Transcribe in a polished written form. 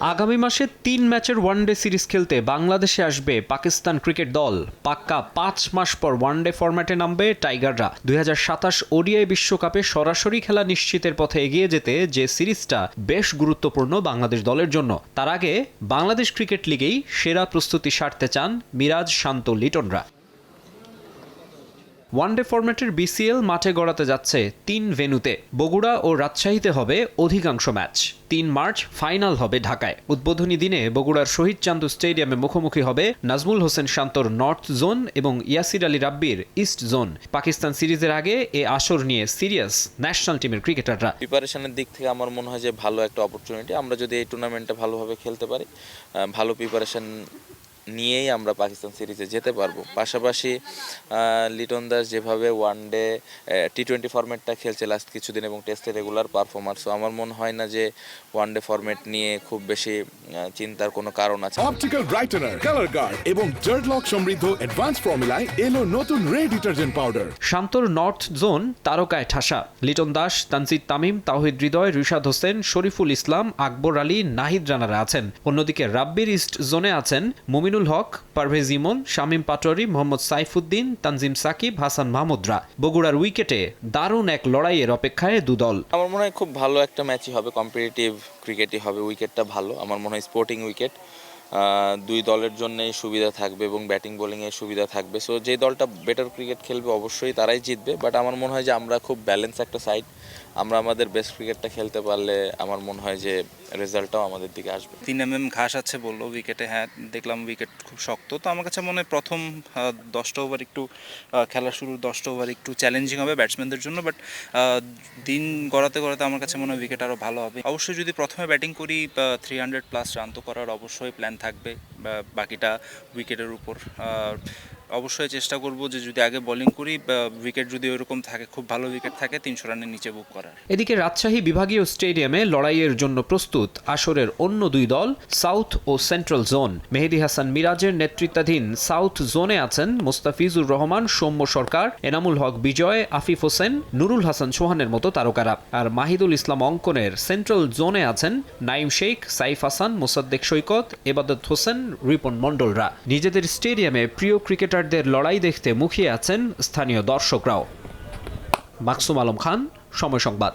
আগামী মাসে ৩ ম্যাচের ওয়ানডে সিরিজ খেলতে বাংলাদেশে আসবে পাকিস্তান ক্রিকেট দল। পাক্কা ৫ মাস পর ওয়ানডে ফরম্যাটে নামবে টাইগাররা। ২০২৭ ওডিআই বিশ্বকাপে সরাসরি খেলা নিশ্চিতের পথে এগিয়ে যেতে যে সিরিজটা বেশ গুরুত্বপূর্ণ বাংলাদেশ দলের জন্য। তার আগে বাংলাদেশ ক্রিকেট লিগেই সেরা প্রস্তুতি সারতে চান মিরাজ, শান্ত, লিটনরা। ওয়ানডে ফরম্যাটের বিসিএল মাঠে গড়াতে যাচ্ছে ৩ ভেন্যুতে। বগুড়া ও রাজশাহীতে হবে অধিকাংশ ম্যাচ। ৩ মার্চ ফাইনাল হবে ঢাকায়। উদ্বোধনী দিনে বগুড়ার শহীদ চান্দু স্টেডিয়ামে মুখোমুখি হবে নাজমুল হোসেন শান্তর নর্থ জোন এবং ইয়াসির আলী রাব্বির ইস্ট জোন। পাকিস্তান সিরিজের আগে এ আসর নিয়ে সিরিয়াস ন্যাশনাল টিমের ক্রিকেটাররা। প্রিপারেশনের দিক থেকে আমার মনে হয় যে ভালো একটা অপরচুনিটি। আমরা যদি এই টুর্নামেন্টে ভালোভাবে খেলতে পারি, ভালো প্রিপারেশন নিয়েই আমরা পাকিস্তান সিরিজে যেতে পারবো। পাশাপাশি লিটন দাস যেভাবে ওয়ানডে টি-20 ফরম্যাটটা খেলছে লাস্ট কিছুদিন এবং টেস্টে রেগুলার পারফরম্যান্স, আমার মনে হয় না যে ওয়ানডে ফরম্যাট নিয়ে খুব বেশি চিন্তার কোনো কারণ আছে। অপটিক্যাল ব্রাইটেনার, কালার গার্ড এবং জার্ড লক সমৃদ্ধ অ্যাডভান্স ফর্মুলায় এলো নতুন রে ডিটারজেন্ট পাউডার। শান্তর নর্থ জোন তারকায় ঠাসা। লিটন দাস, তানজিদ তামিম, তাওহিদ হৃদয়, রিশাদ হোসেন, শরীফুল ইসলাম, আকবর আলী, নাহিদ রানারা আছেন। অন্যদিকে রাব্বির ইস্ট জোনে আছেন মুমিনুল হক, পারভেজ ইমন, শামীম পাটোয়ারি, মোহাম্মদ সাইফুদ্দিন, তানজিম সাকিব, হাসান মাহমুদরা। বগুড়ার উইকেটে দারুণ এক লড়াইয়ের অপেক্ষায় দুদল। আমার মনে হয় খুব ভালো একটা ম্যাচই হবে, কম্পিটিটিভ ক্রিকেটই হবে। উইকেটটা ভালো, আমার মনে হয় স্পোর্টিং উইকেট। দুই দলের জন্যই সুবিধা থাকবে এবং ব্যাটিং বোলিংয়ের সুবিধা থাকবে। সো যে দলটা বেটার ক্রিকেট খেলবে অবশ্যই তারাই জিতবে। বাট আমার মনে হয় যে আমরা খুব ব্যালেন্স একটা সাইড, আমরা আমাদের বেস্ট ক্রিকেটটা খেলতে পারলে আমার মনে হয় যে রেজাল্টটাও আমাদের দিকে আসবে। 3 mm ঘাস আছে বললো উইকেটে। হ্যাঁ, দেখলাম উইকেট খুব শক্ত। তো আমার কাছে মনে হয় প্রথম 10টা ওভার একটু খেলা শুরুর 10টা ওভার একটু চ্যালেঞ্জিং হবে ব্যাটসম্যানদের জন্য। বাট দিন গড়াতে গড়াতে আমার কাছে মনে হয় উইকেট আরও ভালো হবে। অবশ্যই যদি প্রথমে ব্যাটিং করি 300+ রান তো করার অবশ্যই প্ল্যান থাকবে, বাকিটা উইকেটের উপর। অবশ্যই চেষ্টা করব যে যদি আগে বোলিং করি, উইকেট যদি ওইরকম থাকে, খুব ভালো উইকেট থাকে, 300 রানের নিচে বুক করার। এদিকে রাজশাহী বিভাগীয় স্টেডিয়ামে লড়াইয়ের জন্য প্রস্তুত আসরের অন্য দুই দল সাউথ ও সেন্ট্রাল জোন। মেহেদী হাসান মিরাজের নেতৃত্বাধীন সাউথ জোনে আছেন মোস্তাফিজুর রহমান, সৌম্য সরকার, এনামুল হক বিজয়, আফিফ হোসেন, নুরুল হাসান সোহানের মতো তারকারা। আর মাহিদুল ইসলাম অঙ্কনের সেন্ট্রাল জোনে আছেন নাইম শেখ, সাইফ হাসান, মোসাদ্দেক সৈকত, এবাদত হোসেন, রিপন মণ্ডলরা। নিজেদের স্টেডিয়ামে প্রিয় ক্রিকেটারদের লড়াই দেখতে মুখিয়ে আছেন স্থানীয় দর্শকরাও। মাকসুম আলম খান, সময় সংবাদ।